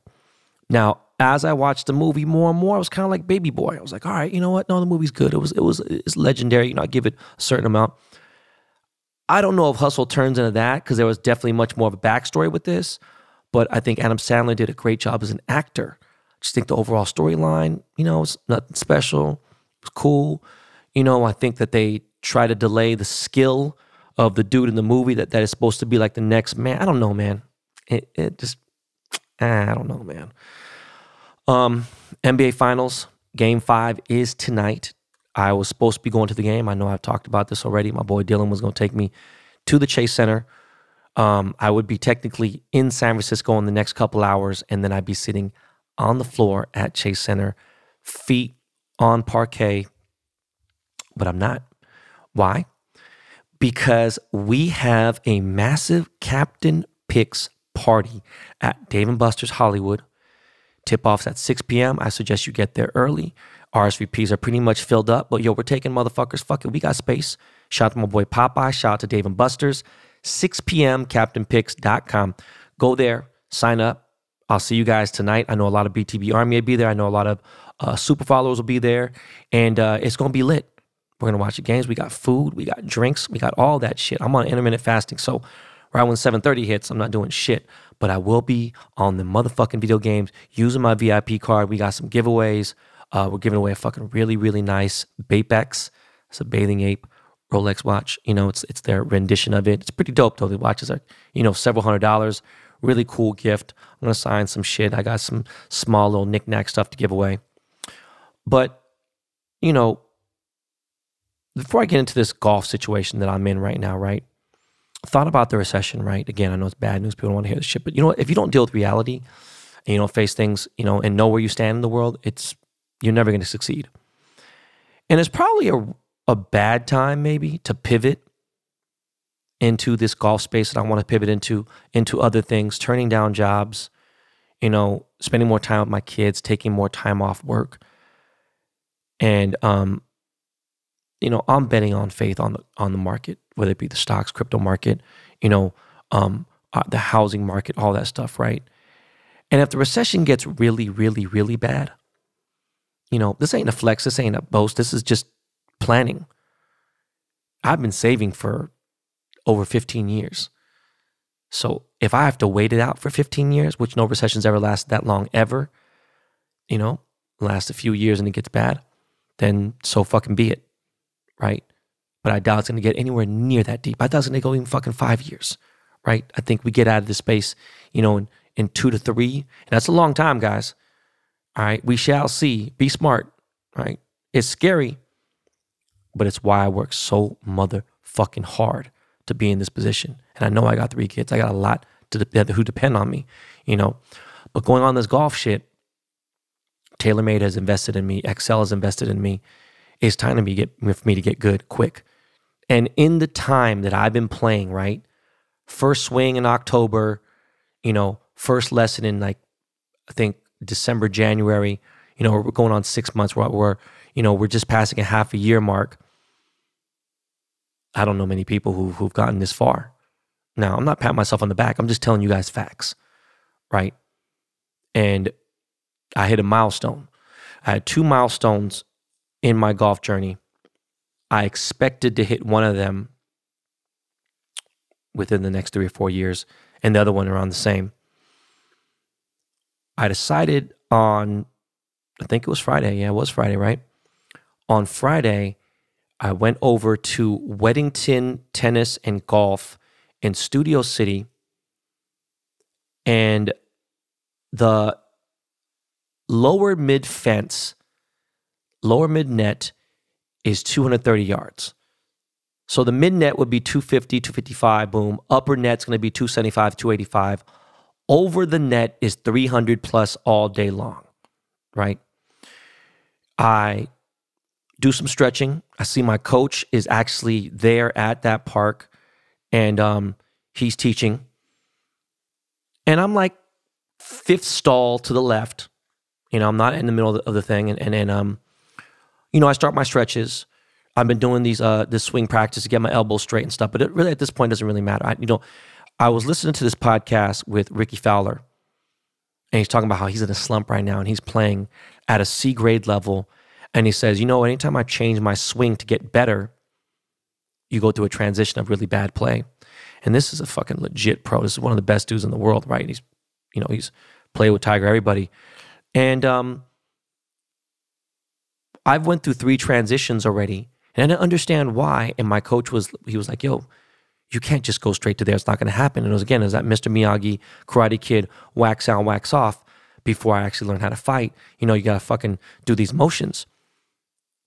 Now, as I watched the movie more and more, I was kind of like Baby Boy. I was like, all right, you know what? No, the movie's good. It's legendary. You know, I give it a certain amount. I don't know if Hustle turns into that, because there was definitely much more of a backstory with this. But I think Adam Sandler did a great job as an actor. I just think the overall storyline, you know, it's nothing special. It was cool. You know, I think that they try to delay the skill of the dude in the movie that is supposed to be like the next man. I don't know, man. It just, I don't know, man. NBA Finals, Game 5 is tonight. I was supposed to be going to the game. I know I've talked about this already. My boy Dylan was going to take me to the Chase Center. I would be technically in San Francisco in the next couple hours, and then I'd be sitting on the floor at Chase Center, feet on parquet, but I'm not. Why? Because we have a massive Captain Picks party at Dave & Buster's Hollywood. Tip-off's at 6 p.m. I suggest you get there early. RSVPs are pretty much filled up, but yo, we're taking motherfuckers. Fuck it, we got space. Shout out to my boy Popeye. Shout out to Dave & Buster's. 6 p.m., CaptainPicks.com. Go there, sign up. I'll see you guys tonight. I know a lot of BTB Army will be there. I know a lot of super followers will be there. And it's going to be lit. We're going to watch the games. We got food. We got drinks. We got all that shit. I'm on intermittent fasting, so right when 7:30 hits, I'm not doing shit. But I will be on the motherfucking video games using my VIP card. We got some giveaways. We're giving away a fucking really, really nice Bapex. It's a bathing ape Rolex watch. You know, it's their rendition of it. It's pretty dope, though. The watches are, you know, several $100s. Really cool gift. I'm going to sign some shit. I got some small little knick-knack stuff to give away. But, you know, before I get into this golf situation that I'm in right now, right? I thought about the recession, right? Again, I know it's bad news. People don't want to hear this shit. But you know what? If you don't deal with reality and you don't face things, you know, and know where you stand in the world, you're never going to succeed. And it's probably a bad time maybe to pivot into this golf space that I want to pivot into other things, turning down jobs, you know, spending more time with my kids, taking more time off work. And, you know, I'm betting on faith on the market, whether it be the stocks, crypto market, you know, the housing market, all that stuff, right? And if the recession gets really, really, really bad, you know, this ain't a flex, this ain't a boast, this is just planning. I've been saving for over 15 years. So if I have to wait it out for 15 years, which no recessions ever last that long ever, you know, last a few years and it gets bad, then so fucking be it, right? But I doubt it's going to get anywhere near that deep. I doubt it's going to go even fucking 5 years, right? I think we get out of this space, you know, in 2 to 3. And that's a long time, guys. All right, we shall see. Be smart, right? It's scary, but it's why I work so motherfucking hard to be in this position. And I know I got 3 kids. I got a lot who depend on me, you know. But going on this golf shit, TaylorMade has invested in me. Excel has invested in me. It's time for me to get good quick. And in the time that I've been playing, right, first swing in October, you know, first lesson in like, I think December, January, You know, we're going on 6 months. We're just passing a half a year mark. I don't know many people who've gotten this far. Now, I'm not patting myself on the back. I'm just telling you guys facts, right? And I hit a milestone. I had 2 milestones in my golf journey. I expected to hit one of them within the next 3 or 4 years, and the other one around the same. I decided on, I think it was Friday. Yeah, it was Friday, right? On Friday, I went over to Weddington Tennis and Golf in Studio City, and the lower mid fence, lower mid net is 230 yards. So the mid net would be 250, 255, boom. Upper net's going to be 275, 285. Over the net is 300 plus all day long, right? I do some stretching. I see my coach is actually there at that park, and he's teaching. And I'm like 5th stall to the left. You know, I'm not in the middle of the thing. And then, you know, I start my stretches. I've been doing this swing practice to get my elbows straight and stuff, but it really at this point doesn't really matter. I was listening to this podcast with Ricky Fowler, and he's talking about how he's in a slump right now and he's playing at a C grade level. And he says, you know, anytime I change my swing to get better, you go through a transition of really bad play. And this is a fucking legit pro. This is one of the best dudes in the world, right? He's played with Tiger, everybody. And I've went through 3 transitions already, and I didn't understand why. And my coach was like, yo, you can't just go straight to there. It's not going to happen. And it was that Mr. Miyagi, Karate Kid, wax on, wax off. Before I actually learned how to fight, you know, you got to fucking do these motions.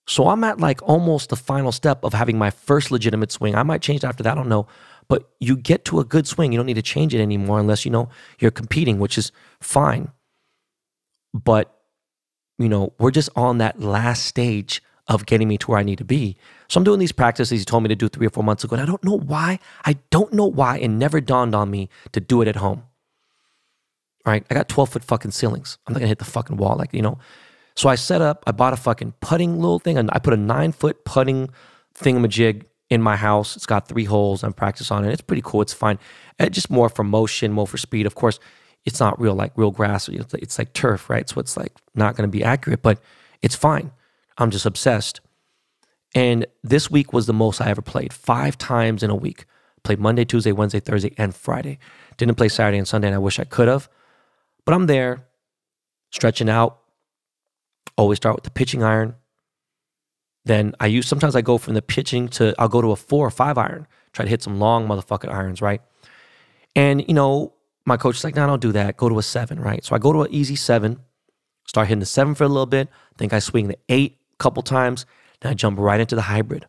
So I'm at like almost the final step of having my first legitimate swing. I might change it after that, I don't know. But you get to a good swing. You don't need to change it anymore unless, you know, you're competing, which is fine. But, you know, we're just on that last stage of getting me to where I need to be. So I'm doing these practices he told me to do 3 or 4 months ago. And I don't know why. It never dawned on me to do it at home. Right? I got 12-foot fucking ceilings. I'm not going to hit the fucking wall, like, you know. So I bought a fucking putting little thing, and I put a 9-foot putting thingamajig in my house. It's got 3 holes. I'm practicing on it. It's pretty cool. It's fine. Just more for motion, more for speed. Of course, it's not real grass. It's like turf, right? So it's like not going to be accurate, but it's fine. I'm just obsessed. And this week was the most I ever played. 5 times in a week. Played Monday, Tuesday, Wednesday, Thursday, and Friday. Didn't play Saturday and Sunday, and I wish I could have. But I'm there, stretching out. Always start with the pitching iron. Then sometimes I go from the pitching I'll go to a 4 or 5 iron. Try to hit some long motherfucking irons, right? And, you know, my coach is like, no, don't do that. Go to a 7, right? So I go to an easy 7, start hitting the 7 for a little bit. I think I swing the 8 a couple times. Then I jump right into the hybrid.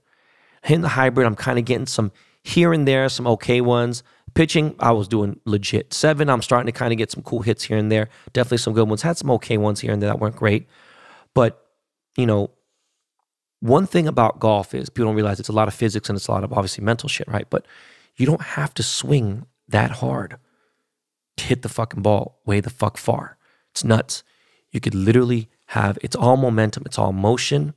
Hitting the hybrid, I'm kind of getting some here and there, some okay ones. Pitching, I was doing legit. 7, I'm starting to kind of get some cool hits here and there. Definitely some good ones. Had some okay ones here and there that weren't great. But, you know, one thing about golf is people don't realize it's a lot of physics and it's a lot of obviously mental shit, right? But you don't have to swing that hard to hit the fucking ball way the fuck far. It's nuts. You could literally it's all momentum. It's all motion.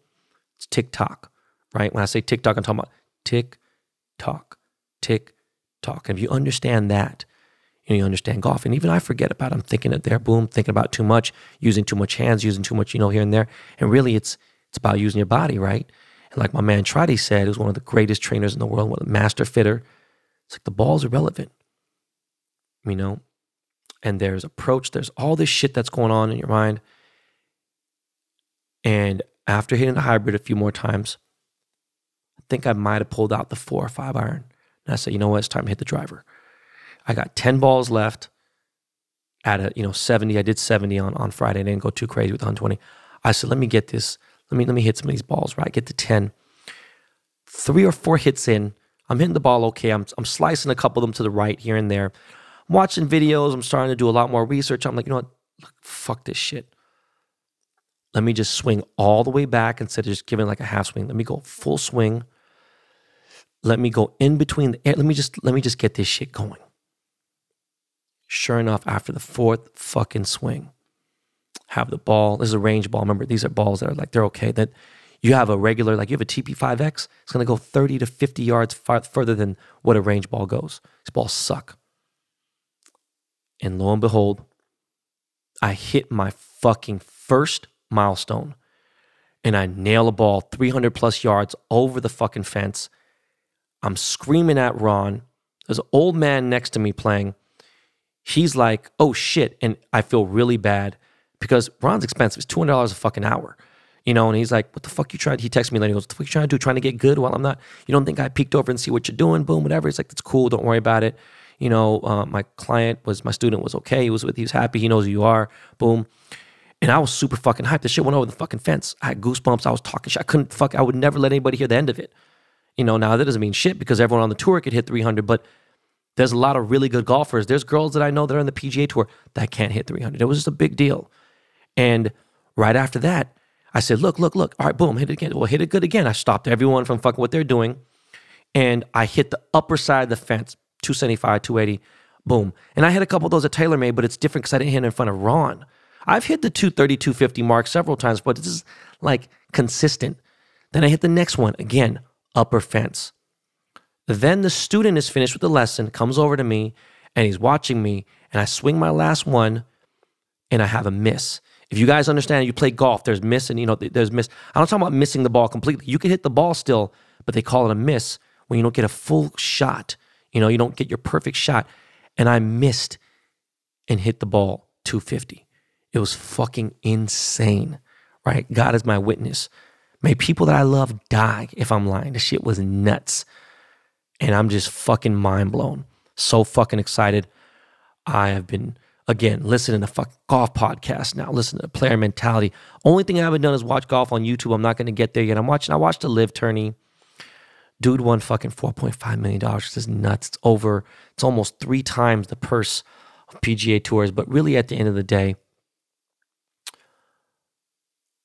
It's tick-tock, right? When I say tick-tock, I'm talking about tick-tock, tick-tock. And if you understand that, you understand golf. And even I forget about it. I'm thinking it there, boom, thinking about too much, using too much hands, using too much, here and there. And really, it's about using your body, right? And like my man Trotty said, who's one of the greatest trainers in the world, one of the master fitter, it's like the ball's irrelevant, And there's approach, there's all this shit that's going on in your mind. And after hitting the hybrid a few more times, I think I might have pulled out the 4 or 5 iron. And I said, you know what, it's time to hit the driver. I got 10 balls left at 70. I did 70 on Friday. I didn't go too crazy with 120. I said, let me get this. Let me hit some of these balls, right? Get to 10. 3 or 4 hits in. I'm hitting the ball okay. I'm slicing a couple of them to the right here and there. I'm watching videos. I'm starting to do a lot more research. I'm like, you know what? Look, fuck this shit. Let me just swing all the way back instead of just giving like a half swing. Let me go full swing. Let me go in between the air. Let me just get this shit going. Sure enough, after the 4th fucking swing, have the ball. This is a range ball. Remember, these are balls that are like, they're okay. That you have a regular, like you have a TP5X, it's going to go 30 to 50 yards further than what a range ball goes. These balls suck. And lo and behold, I hit my fucking first milestone and I nail a ball 300 plus yards over the fucking fence. I'm screaming at Ron. There's an old man next to me playing. He's like, oh shit. And I feel really bad because Ron's expensive. It's $200 a fucking hour. You know, and he's like, what the fuck you trying to, he texts me later, he goes, what the fuck you trying to do? Trying to get good? Well, I'm not, you don't think I peeked over and see what you're doing? Boom, whatever. He's like, that's cool. Don't worry about it. You know, my student was okay. He was happy. He knows who you are. Boom. And I was super fucking hyped. The shit went over the fucking fence. I had goosebumps. I was talking shit. I would never let anybody hear the end of it. You know, now that doesn't mean shit because everyone on the tour could hit 300, but there's a lot of really good golfers. There's girls that I know that are on the PGA Tour that can't hit 300. It was just a big deal. And right after that, I said, look. All right, boom, hit it again. Well, hit it good again. I stopped everyone from fucking what they're doing. And I hit the upper side of the fence, 275, 280, boom. And I hit a couple of those at TaylorMade, but it's different because I didn't hit in front of Ron. I've hit the 230, 250 mark several times, but this is like consistent. Then I hit the next one, again, upper fence. Then the student is finished with the lesson, comes over to me, and he's watching me, and I swing my last one, and I have a miss. If you guys understand, you play golf, there's miss and, you know, there's miss. I'm not talking about missing the ball completely. You can hit the ball still, but they call it a miss when you don't get a full shot. You know, you don't get your perfect shot. And I missed and hit the ball 250. It was fucking insane, right? God is my witness. May people that I love die if I'm lying. This shit was nuts. And I'm just fucking mind blown. So fucking excited. I have been... Again, listening to fucking golf podcasts now, listening to Player Mentality. Only thing I haven't done is watch golf on YouTube. I'm not going to get there yet. I watched the LIV tourney. Dude won fucking $4.5 million. This is nuts. It's almost 3 times the purse of PGA Tours. But really at the end of the day,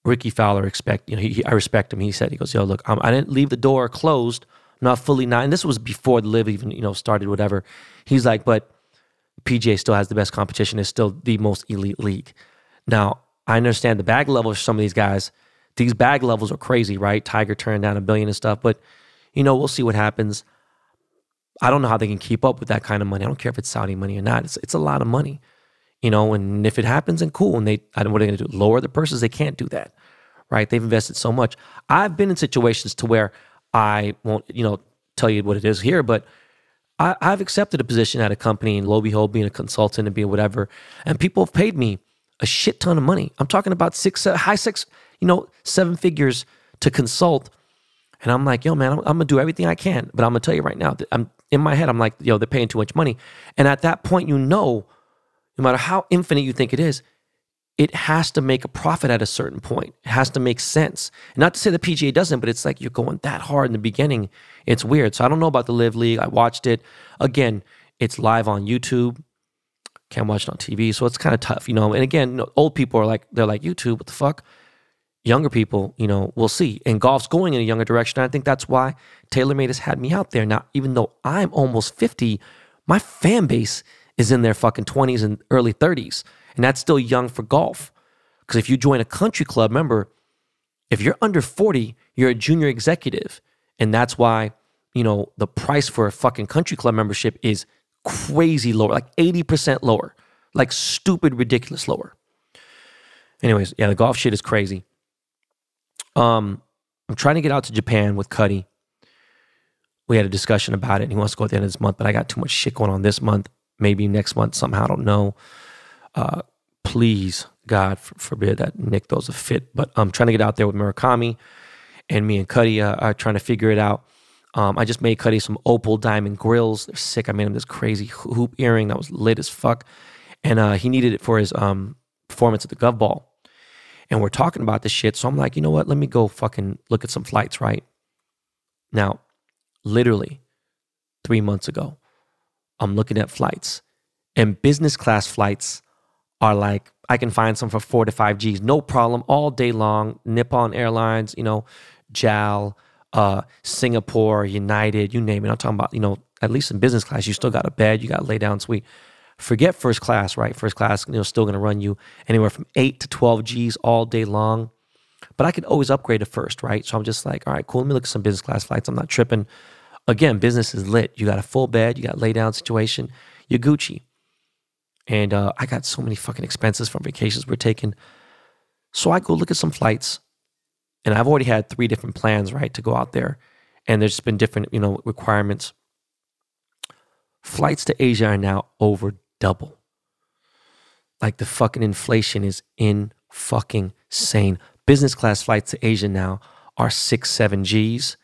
Ricky Fowler I respect him. He said, he goes, yo, look, I didn't leave the door closed. I'm not fully not. And this was before the LIV even, you know, started, whatever. He's like, but PGA still has the best competition. It's still the most elite league. Now, I understand the bag levels for some of these guys. These bag levels are crazy, right? Tiger turned down $1 billion and stuff, but, you know, we'll see what happens. I don't know how they can keep up with that kind of money. I don't care if it's Saudi money or not. It's a lot of money, you know, and if it happens, then cool. And what are they going to do? Lower the purses? They can't do that, right? They've invested so much. I've been in situations to where I won't, you know, tell you what it is here, but I've accepted a position at a company, and lo and behold, being a consultant and being whatever, and people have paid me a shit ton of money. I'm talking about high six, you know, 7 figures to consult. And I'm like, yo, man, I'm going to do everything I can. But I'm going to tell you right now, I'm in my head, I'm like, yo, they're paying too much money. And at that point, you know, no matter how infinite you think it is, it has to make a profit at a certain point. It has to make sense. And not to say the PGA doesn't, but it's like you're going that hard in the beginning. It's weird. So I don't know about the LIV League. I watched it. Again, it's live on YouTube. Can't watch it on TV. So it's kind of tough, you know. And again, you know, old people are like, they're like, YouTube, what the fuck? Younger people, you know, we'll see. And golf's going in a younger direction. I think that's why TaylorMade has had me out there. Now, even though I'm almost 50, my fan base is in their fucking 20s and early 30s. And that's still young for golf. Because if you join a country club, remember, if you're under 40, you're a junior executive. And that's why, you know, the price for a fucking country club membership is crazy lower, like 80% lower, like stupid, ridiculous lower. Anyways, yeah, the golf shit is crazy. I'm trying to get out to Japan with Cuddy. We had a discussion about it. He wants to go at the end of this month, but I got too much shit going on this month. Maybe next month somehow, I don't know. Please, God forbid that Nick throws a fit. But I'm trying to get out there with Murakami, and me and Cuddy are trying to figure it out. I just made Cuddy some opal diamond grills. They're sick. I made him this crazy hoop earring that was lit as fuck. And he needed it for his performance at the Gov Ball. And we're talking about this shit. So I'm like, you know what? Let me go fucking look at some flights, right? Now, literally 3 months ago, I'm looking at flights. And business class flights are like, I can find some for 4 to 5 G's, no problem, all day long. Nippon Airlines, you know, JAL, Singapore, United, you name it. I'm talking about, you know, at least in business class, you still got a bed, you got a lay down suite. Forget first class, right? First class, still going to run you anywhere from 8 to 12 G's all day long. But I could always upgrade to first, right? So I'm just like, all right, cool. Let me look at some business class flights. I'm not tripping. Again, business is lit. You got a full bed. You got lay down situation. You're Gucci. And I got so many fucking expenses from vacations we're taking. So I go look at some flights. And I've already had 3 different plans, right, to go out there. And there's been different, requirements. Flights to Asia are now over double. Like the fucking inflation is fucking insane. Business class flights to Asia now are 6-7 G's,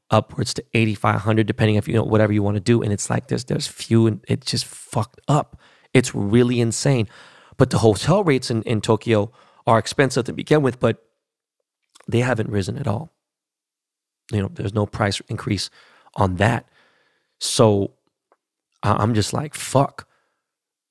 upwards to 8,500, depending if whatever you want to do. And it's like there's few, and it's just fucked up. It's really insane. But the hotel rates in Tokyo are expensive to begin with, but they haven't risen at all. There's no price increase on that. So I'm just like, fuck.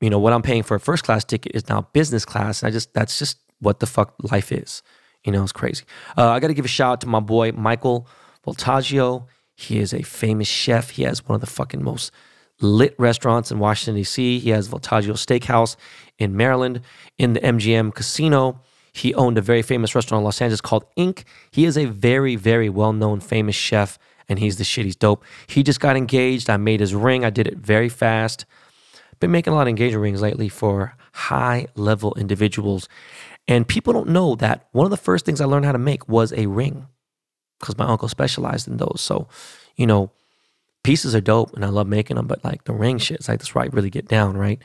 What I'm paying for a first class ticket is now business class. And that's just what the fuck life is. It's crazy. I got to give a shout out to my boy, Michael Voltaggio. He is a famous chef. He has one of the fucking most lit restaurants in Washington, D.C. He has Voltaggio Steakhouse in Maryland. In the MGM Casino, he owned a very famous restaurant in Los Angeles called Inc. He is a very, very well-known famous chef, and he's the shit. He's dope. He just got engaged. I made his ring. I did it very fast. Been making a lot of engagement rings lately for high-level individuals. And people don't know that one of the first things I learned how to make was a ring, because my uncle specialized in those. So, pieces are dope and I love making them, but like the ring shit, it's like that's where I really get down, right?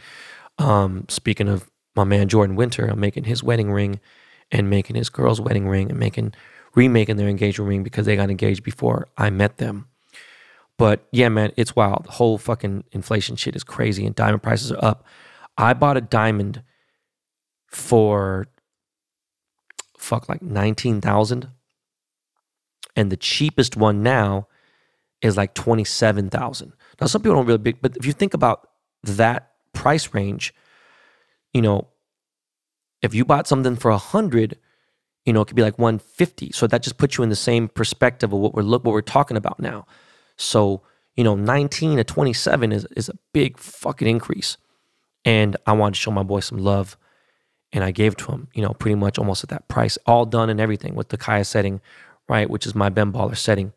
Speaking of my man Jordan Winter, I'm making his wedding ring and making his girl's wedding ring and remaking their engagement ring because they got engaged before I met them. But yeah, man, it's wild. The whole fucking inflation shit is crazy and diamond prices are up. I bought a diamond for like 19,000, and the cheapest one now is like 27,000. Now some people don't really big, but if you think about that price range, if you bought something for 100, it could be like 150. So that just puts you in the same perspective of what we're talking about now. So 19 to 27 is a big fucking increase, and I wanted to show my boy some love. And I gave it to him, pretty much almost at that price, all done and everything with the Kaya setting, right, which is my Ben Baller setting.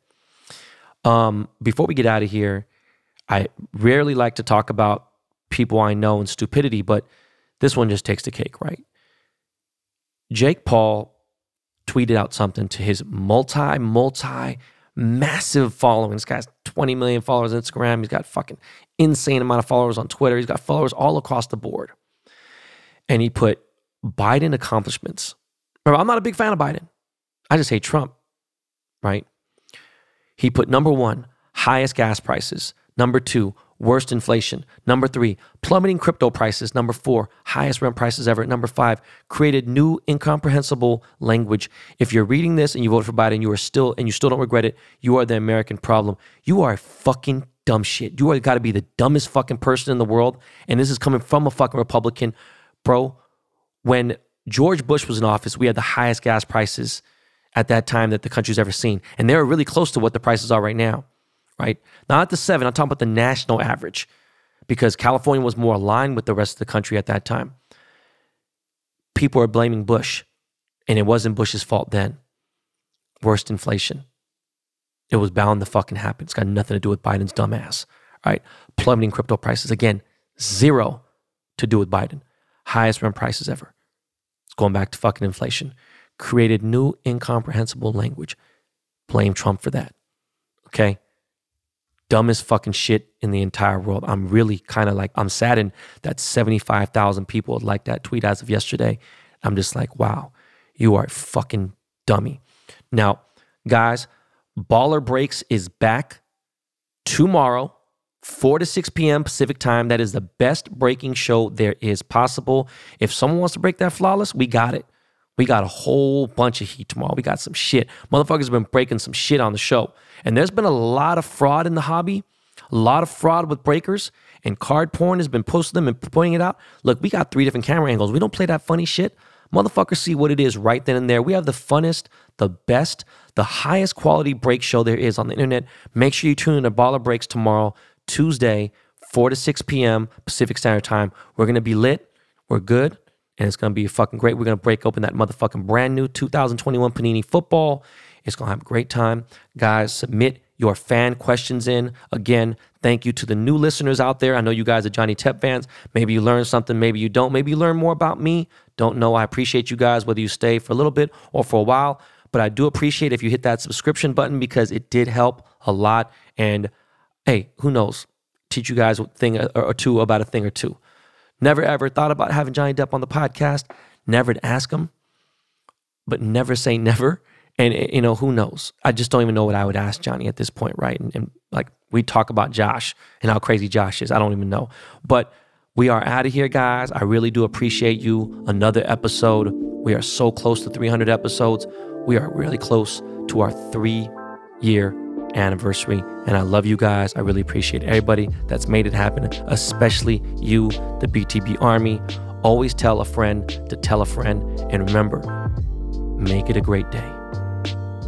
Before we get out of here, I rarely like to talk about people I know and stupidity, but this one just takes the cake, right? Jake Paul tweeted out something to his massive following. This guy's 20 million followers on Instagram. He's got fucking insane amount of followers on Twitter. He's got followers all across the board. And he put Biden accomplishments. Remember, I'm not a big fan of Biden. I just hate Trump, right? He put number 1, highest gas prices. Number 2, worst inflation. Number 3, plummeting crypto prices. Number 4, highest rent prices ever. Number 5, created new incomprehensible language. If you're reading this and you voted for Biden, you still don't regret it, you are the American problem. You are fucking dumb shit. You are got to be the dumbest fucking person in the world. And this is coming from a fucking Republican. Bro, when George Bush was in office, we had the highest gas prices at that time that the country's ever seen. And they were really close to what the prices are right now, right? Not at the 7, I'm talking about the national average, because California was more aligned with the rest of the country at that time. People are blaming Bush, and it wasn't Bush's fault then. Worst inflation. It was bound to fucking happen. It's got nothing to do with Biden's dumb ass, right? Plummeting crypto prices, again, 0 to do with Biden. Highest rent prices ever. It's going back to fucking inflation. Created new incomprehensible language. Blame Trump for that. Okay? Dumbest fucking shit in the entire world. I'm really kind of like, I'm saddened that 75,000 people had liked that tweet as of yesterday. I'm just like, wow, you are a fucking dummy. Now, guys, Baller Breaks is back tomorrow. 4 to 6 p.m. Pacific time. That is the best breaking show there is possible. If someone wants to break that flawless, we got it. We got a whole bunch of heat tomorrow. We got some shit. Motherfuckers have been breaking some shit on the show. And there's been a lot of fraud in the hobby, a lot of fraud with breakers, and card porn has been posting them and pointing it out. Look, we got 3 different camera angles. We don't play that funny shit. Motherfuckers see what it is right then and there. We have the funnest, the best, the highest quality break show there is on the internet. Make sure you tune in to Baller Breaks tomorrow, Tuesday, 4 to 6 p.m. Pacific Standard Time. We're going to be lit. We're good. And it's going to be fucking great. We're going to break open that motherfucking brand new 2021 Panini football. It's going to have a great time. Guys, submit your fan questions in. Again, thank you to the new listeners out there. I know you guys are Johnny Depp fans. Maybe you learned something. Maybe you don't. Maybe you learn more about me. Don't know. I appreciate you guys, whether you stay for a little bit or for a while. But I do appreciate if you hit that subscription button because it did help a lot. And hey, who knows? Teach you guys a thing or two about a thing or two. Never ever thought about having Johnny Depp on the podcast. Never to ask him, but never say never. And, you know, who knows? I just don't even know what I would ask Johnny at this point, right? And like, we talk about Josh and how crazy Josh is. I don't even know. But we are out of here, guys. I really do appreciate you. Another episode. We are so close to 300 episodes. We are really close to our 3-year anniversary. And I love you guys. I really appreciate everybody that's made it happen, especially you, the BTB Army. Always tell a friend to tell a friend. And remember, make it a great day.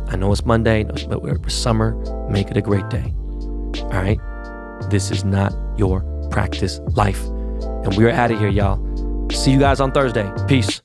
I know it's Monday, but we're summer. Make it a great day. All right? This is not your practice life. And we're out of here, y'all. See you guys on Thursday. Peace.